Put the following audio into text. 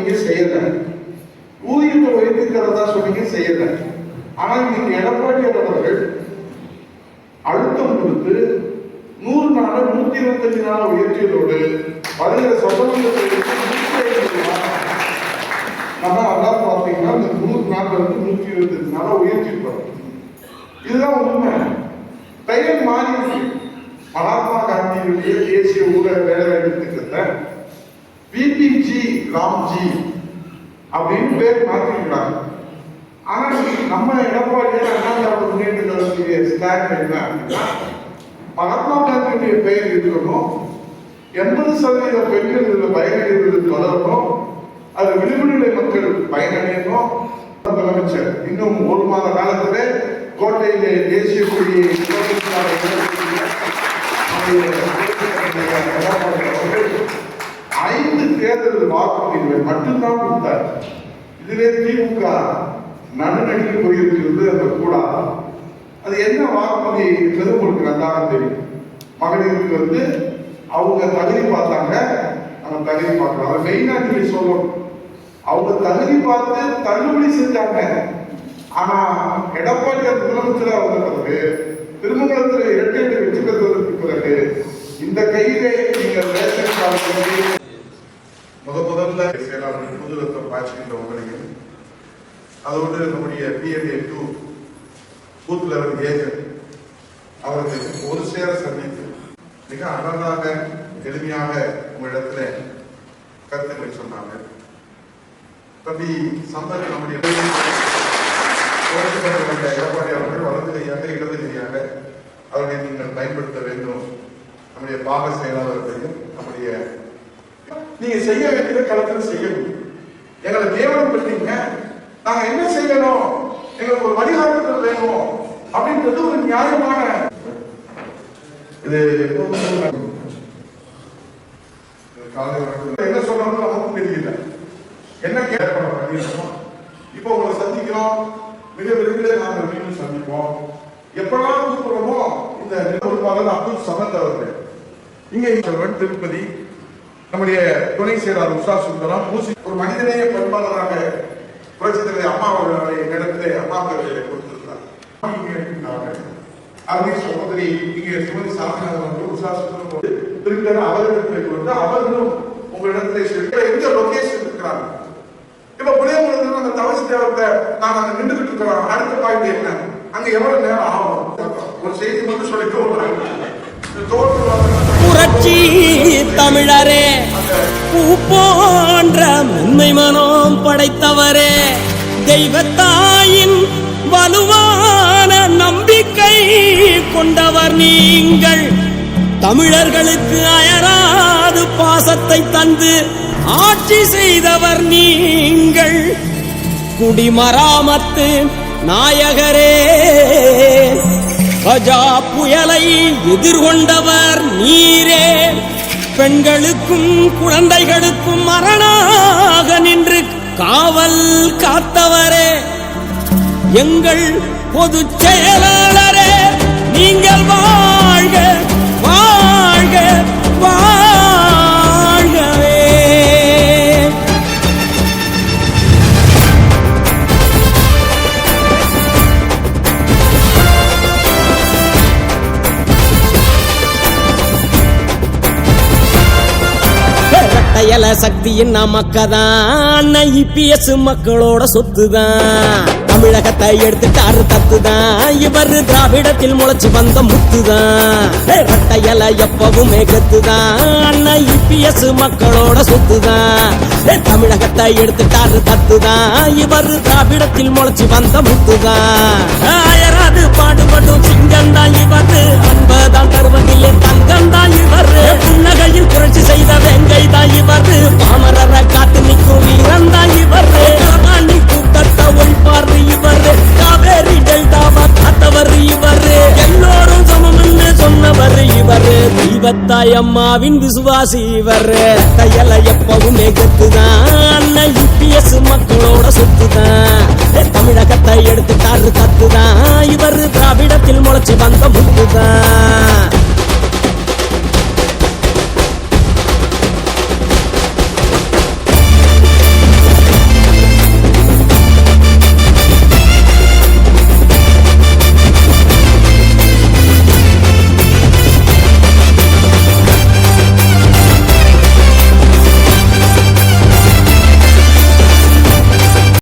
சொன்னீங்க, செய்யல. ஊதியத்தை உயர்த்திக்கிறதா சொன்னீங்க, செய்யல. ஆனா இன்னைக்கு எடப்பாடியார் அவர்கள் அழுத்தம் கொடுத்து 100 நாள் 125 நாள் உயர்த்தியதோடு வருகிற சட்டமன்றத்தில் அதான் பார்த்தீங்கன்னா இந்த 100 நாள்ல இருந்து 125 நாளா உயர்த்திருப்பாங்க. இதுதான் உண்மை. பெயர் மாறி இருக்கு. மகாத்மா காந்தியுடைய தேசிய ஊரக வேலைவாய்ப்பு திட்டத்தை பிபிஜி ராம்ஜி அப்படின்னு பேர் மாற்றிருக்கிறாங்க. ஆனா நம்ம எடப்பாடியார் அண்ணா திராவிட முன்னேற்ற கழகத்துடைய ஸ்டாண்ட் என்ன அப்படின்னா, மகாத்மா காந்தியுடைய பெயர் இருக்கணும், 80% பெண்கள் இதில் பயனடைவதற்கு வளரணும், அது விளிம்புநிலை மக்கள் பயனடையணும். முதலமைச்சர் இன்னும் 1 மாத காலத்திலே கோட்டையிலே தேசிய கொடியை 5 தேர்தல் வாக்குறுதிகளை மட்டும்தான் கொடுத்தார். இதிலே திமுக நடுநடுக்கு போயிருக்கிறது. அந்த கூட அது என்ன வாக்குறுதி என்பது உங்களுக்கு நன்றாக தெரியும். மகளிருக்கு அவங்க தகுதி பார்த்தாங்க, அவங்க தகுதி பார்க்கணும். அதை மெயினா நீங்க சொல்லணும். அவங்க தகுதி பார்த்து தள்ளுபடி செஞ்சாங்க. ஆனா எடப்பாடியார் முதலமைச்சராக வந்த பிறகு, திருமங்கலத்தில் 2 வெற்றி பெற்றதற்கு பிறகு இந்த கையிலே நீங்கள் ரேஷன் கார்டு முதல்ல செயலாளர் புதுரத்தம் பாய்ச்சுகின்ற உங்களையும், அதோடு நம்முடைய PNA2 பூத் லெவல் ஏஜென்ட் அவர்கள் ஒரு சேர சந்தித்து மிக அழகாக எளிமையாக உங்களிடத்துல கருத்துக்களை சொன்னாங்க. தம்பி சம்பத் நம்முடைய எடப்பாடி அவர்கள் வலது கையாக இடது கையாக அவர்களை நீங்கள் பயன்படுத்த வேண்டும். நம்முடைய பாக செயலாளர்களையும் நம்முடைய நீங்க செய்ய வேண்டியதை களத்தில் செய்யணும். எங்களை நியமனம் பண்ணீங்க, நாங்க என்ன செய்யணும், எங்களுக்கு ஒரு வழிகாட்டுதல் வேணும் அப்படின்றது ஒரு நியாயமான இது. என்ன சொல்லணும் நமக்கும் தெரியல, என்ன பண்ணிருக்கோம். இப்போ உங்களை சந்திக்கிறோம், மிக விரைவில் நாங்கள் மீண்டும் சந்திப்போம். எப்பெல்லாம் கூப்பிடுறோமோ இந்த நிர்வாக அப்துல் சமத் அவர்கள் இங்கே திருப்பதி, நம்முடைய துணை செயலாளர் உஷா சுந்தரம், ஒரு மனிதநேய பண்பாளராக புரட்சித் தலைவர் அம்மா அவர்களை இடத்திலே அம்மா அவர்களை கொடுத்திருக்கிறார். அருமை சகோதரி இங்கே சுமதி சாமிநாதன் வந்து உஷா சுந்தரம் திருத்தர அவர்களிடத்திற்கு வந்து அவர்களும் உங்களிடத்திலே எந்த லொகேஷன் இருக்கிறாங்க. இப்ப புளியங்குளத்துல அந்த தவசி தேவத்தை நாங்க அங்க நின்றுகிட்டு இருக்கிறோம். அடுத்த பாயிண்ட் என்ன, அங்க எவ்வளவு நேரம் ஆகும்? ஒரு செய்தி மட்டும் சொல்லிட்டு புரட்சி தமிழரே, பூ போன்ற மென்மை மனம் படைத்தவரே, தெய்வத்தாயின் வலுவான நம்பிக்கை கொண்டவர் நீங்கள். தமிழர்களுக்கு அயராது பாசத்தை தந்து ஆட்சி செய்தவர் நீங்கள். குடிமராமத்து நாயகரே, கஜா புயலை எதிர்கொண்டவர் நீரே. பெண்களுக்கும் குழந்தைகளுக்கும் மரணாக நின்று காவல் காத்தவரே, எங்கள் பொதுச் செயலாளரே, நீங்கள் வாழ்க வாழ்க வாழ்கவே. இரட்டையல சக்தியின் நமக்கதான், IPS மக்களோட சொத்துதான். தமிழகத்தை எடுத்துட்டாரு தத்துதான், இவர் திராவிடத்தில் முளைச்சு வந்த முத்துதான். இரட்டையல எப்பவுமே கத்துதான், IPS மக்களோட சொத்துதான். தமிழகத்தை எடுத்துட்டாரு தத்துதான், இவர் திராவிடத்தில் முளைச்சு வந்த முத்துதான். அயராது பாடுபடும் சிங்கந்தான் இவர், அன்பதான் தருவதில்லை தங்கந்தான் இவர். புன்னகையில் புரட்சி செய்த வெங்கை தான் இவர், பாமரரை காத்து நிற்கும் வீரந்தான் இவர். கூட்டத்தை ஒழிப்பாரு இவர், காவேரி டெல்டாவா காத்தவர் இவர். எல்லோரும் சமம்னு சொன்னவர் இவர், தெய்வத்தாய் அம்மாவின் விசுவாசி இவர். கையல எப்பவுமே கத்துதான், IPS மக்களோட சொத்துதான். தமிழகத்தை எடுத்துட்டாரு தத்துதான், இவர் திராவிடத்தில் முளைச்சு வந்த முத்துதான்.